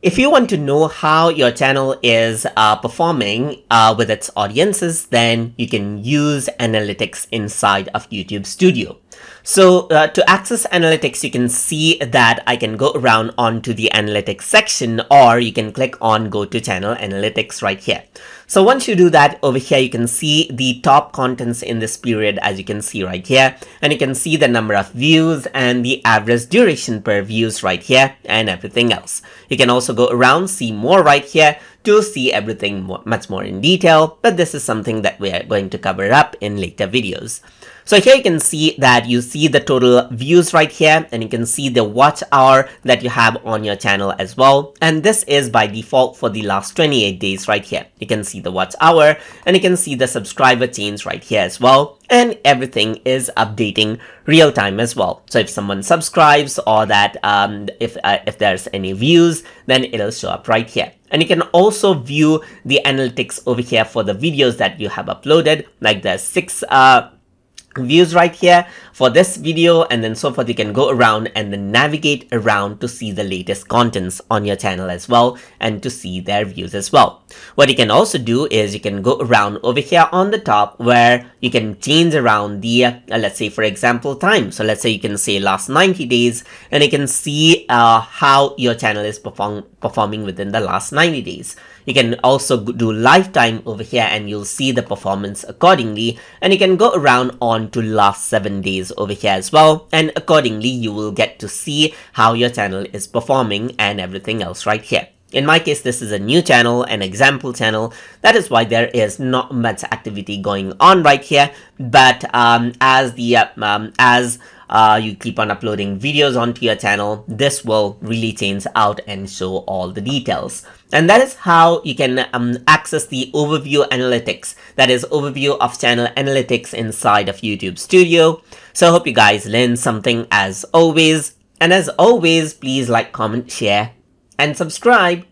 If you want to know how your channel is performing with its audiences, then you can use analytics inside of YouTube Studio. So to access analytics, you can see that I can go around onto the analytics section, or you can click on go to channel analytics right here. So once you do that, over here you can see the top contents in this period, as you can see right here, and you can see the number of views and the average duration per views right here and everything else. You can also go around, see more right here to see everything much more in detail, but this is something that we are going to cover up in later videos. So here you can see that you see the total views right here, and you can see the watch hour that you have on your channel as well. And this is by default for the last 28 days right here. You can see the watch hour, and you can see the subscriber change right here as well. And everything is updating real time as well. So if someone subscribes, or that if there's any views, then it'll show up right here. And you can also view the analytics over here for the videos that you have uploaded, like the 6 views right here for this video, and then so forth. You can go around and then navigate around to see the latest contents on your channel as well, and to see their views as well. What you can also do is you can go around over here on the top, where you can change around the let's say for example time. So let's say you can say last 90 days, and you can see how your channel is performing within the last 90 days. You can also do lifetime over here, and you'll see the performance accordingly. And you can go around on to last 7 days over here as well, and accordingly you will get to see how your channel is performing and everything else right here. In my case, this is a new channel, an example channel. That is why there is not much activity going on right here. But as you keep on uploading videos onto your channel, this will really change out and show all the details. And that is how you can access the overview analytics, that is overview of channel analytics inside of YouTube Studio. So I hope you guys learned something as always. And as always, please like, comment, share, and subscribe.